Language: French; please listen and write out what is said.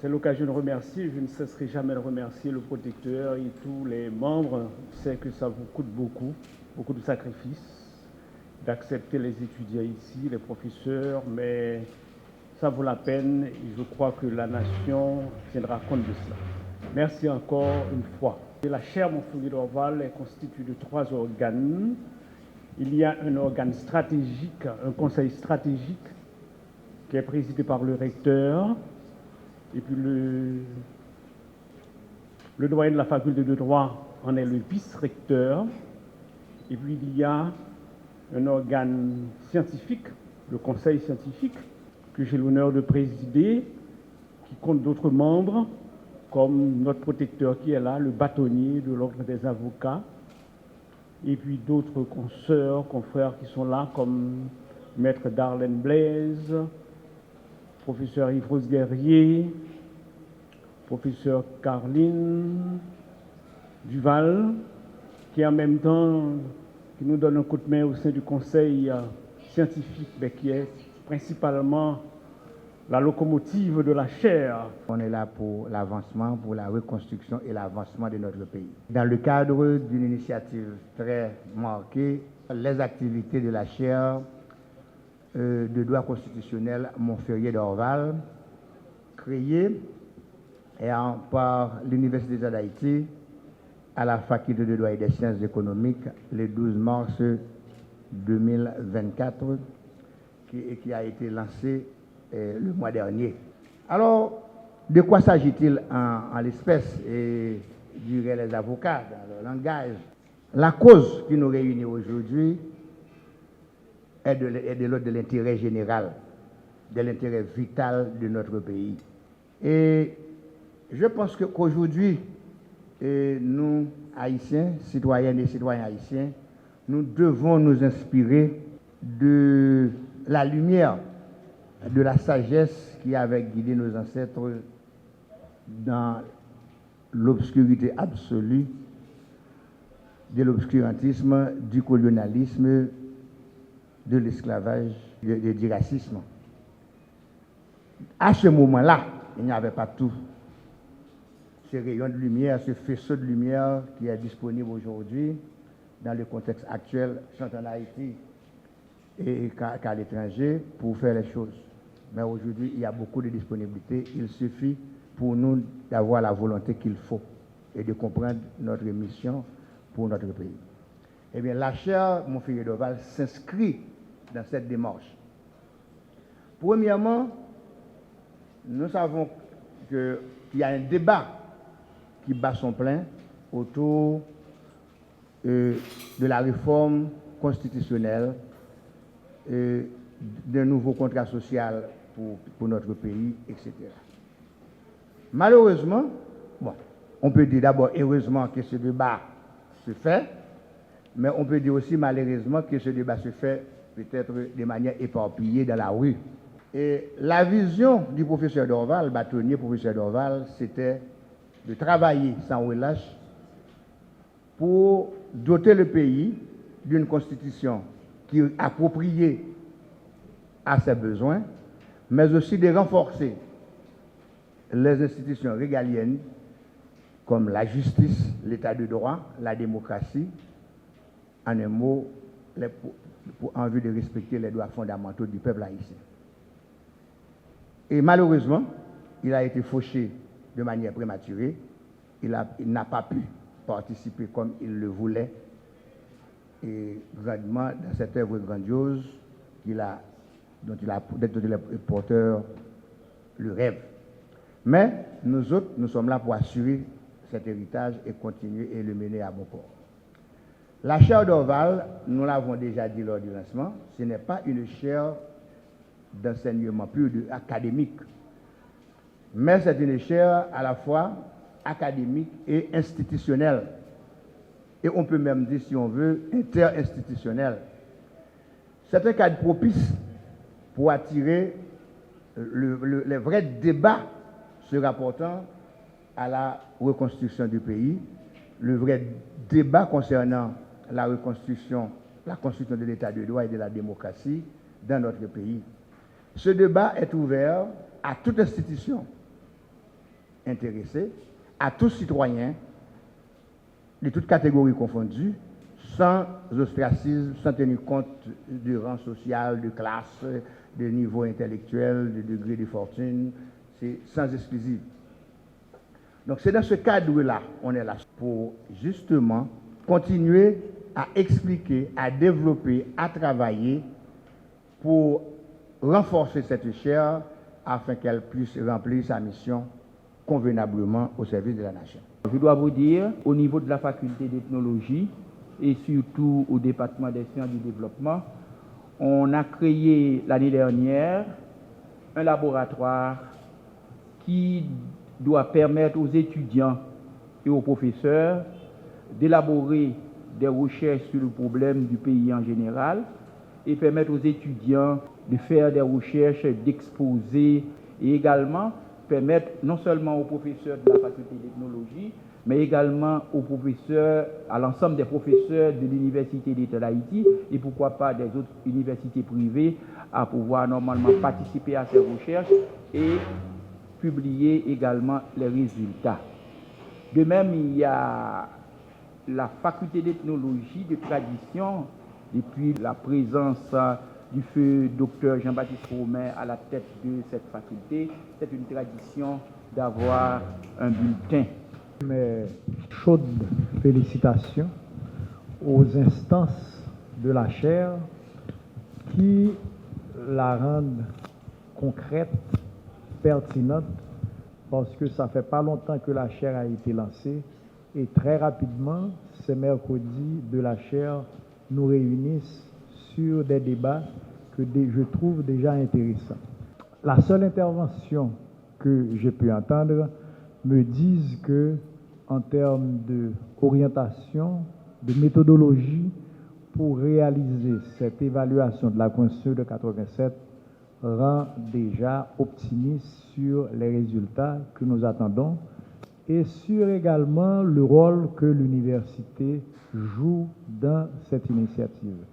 C'est l'occasion de remercier, je ne cesserai jamais de remercier le protecteur et tous les membres. Je sais que ça vous coûte beaucoup, beaucoup de sacrifices, d'accepter les étudiants ici, les professeurs, mais ça vaut la peine et je crois que la nation tiendra compte de cela. Merci encore une fois. La chaire Montfouillet d'Orval est constituée de 3 organes. Il y a un organe stratégique, un conseil stratégique qui est présidé par le recteur et puis le doyen de la faculté de droit en est le vice-recteur. Et puis il y a un organe scientifique, le conseil scientifique, que j'ai l'honneur de présider, qui compte d'autres membres, comme notre protecteur qui est là, le bâtonnier de l'ordre des avocats, et puis d'autres consoeurs, confrères qui sont là, comme Maître Darlene Blaise, professeur Yves Guerrier, professeur Caroline Duval, qui en même temps qui nous donne un coup de main au sein du conseil scientifique, mais qui est principalement la locomotive de la chaire. On est là pour l'avancement, pour la reconstruction et l'avancement de notre pays. Dans le cadre d'une initiative très marquée, les activités de la chaire de droit constitutionnel Montferrier d'Orval, créée par l'Université d'Haïti à la faculté de droit et des sciences économiques le 12 mars 2024, qui a été lancée le mois dernier. Alors, de quoi s'agit-il en l'espèce, et diraient les avocats dans leur langage? La cause qui nous réunit aujourd'hui est de l'ordre de l'intérêt général, de l'intérêt vital de notre pays. Et je pense qu'aujourd'hui, nous, Haïtiens, citoyennes et citoyens haïtiens, nous devons nous inspirer de la lumière, de la sagesse qui avait guidé nos ancêtres dans l'obscurité absolue de l'obscurantisme, du colonialisme, de l'esclavage, du racisme. À ce moment-là, il n'y avait pas tout ce rayon de lumière, ce faisceau de lumière qui est disponible aujourd'hui dans le contexte actuel, tant en Haïti et qu'à l'étranger, pour faire les choses. Mais aujourd'hui, il y a beaucoup de disponibilité. Il suffit pour nous d'avoir la volonté qu'il faut et de comprendre notre mission pour notre pays. Eh bien, la chaire Montferrier d'Orval s'inscrit dans cette démarche. Premièrement, nous savons qu'il y a un débat qui bat son plein autour de la réforme constitutionnelle, d'un nouveau contrat social pour notre pays, etc. Malheureusement, on peut dire d'abord heureusement que ce débat se fait, mais on peut dire aussi malheureusement que ce débat se fait peut-être de manière éparpillée dans la rue. Et la vision du professeur d'Orval, bâtonnier professeur d'Orval, c'était de travailler sans relâche pour doter le pays d'une constitution qui est appropriée à ses besoins, mais aussi de renforcer les institutions régaliennes comme la justice, l'état de droit, la démocratie, en un mot, en vue de respecter les droits fondamentaux du peuple haïtien. Et malheureusement, il a été fauché de manière prématurée. Il n'a pas pu participer comme il le voulait et grandement dans cette œuvre grandiose dont il est porteur le rêve. Mais nous autres, nous sommes là pour assurer cet héritage et continuer et le mener à bon port. La chaire d'Orval, nous l'avons déjà dit lors du lancement, ce n'est pas une chaire d'enseignement pur académique, mais c'est une chaire à la fois académique et institutionnelle. Et on peut même dire, si on veut, interinstitutionnelle. C'est un cadre propice pour attirer les vrais débats se rapportant à la reconstruction du pays, le vrai débat concernant la reconstruction, la construction de l'état de droit et de la démocratie dans notre pays. Ce débat est ouvert à toute institution intéressés, à tous citoyens, de toutes catégories confondues, sans ostracisme, sans tenir compte du rang social, de classe, de niveau intellectuel, de degré de fortune, c'est sans exclusive. Donc c'est dans ce cadre-là on est là pour justement continuer à expliquer, à développer, à travailler pour renforcer cette chaire afin qu'elle puisse remplir sa mission convenablement au service de la nation. Je dois vous dire, au niveau de la faculté d'ethnologie et surtout au département des sciences du développement, on a créé l'année dernière un laboratoire qui doit permettre aux étudiants et aux professeurs d'élaborer des recherches sur le problème du pays en général et permettre aux étudiants de faire des recherches, d'exposer et également permettre non seulement aux professeurs de la faculté d'ethnologie, mais également aux professeurs, à l'ensemble des professeurs de l'Université d'État d'Haïti et pourquoi pas des autres universités privées à pouvoir normalement participer à ces recherches et publier également les résultats. De même, il y a la faculté d'ethnologie de tradition, depuis la présence du feu Dr Jean-Baptiste Romain à la tête de cette faculté, c'est une tradition d'avoir un bulletin. Mes chaudes félicitations aux instances de la chaire qui la rendent concrète, pertinente, parce que ça fait pas longtemps que la chaire a été lancée et très rapidement, ces mercredis de la chaire nous réunissent sur des débats que je trouve déjà intéressants. La seule intervention que j'ai pu entendre me disent que, en termes d'orientation, de méthodologie pour réaliser cette évaluation de la Constitution de 87, rend déjà optimiste sur les résultats que nous attendons et sur également le rôle que l'université joue dans cette initiative.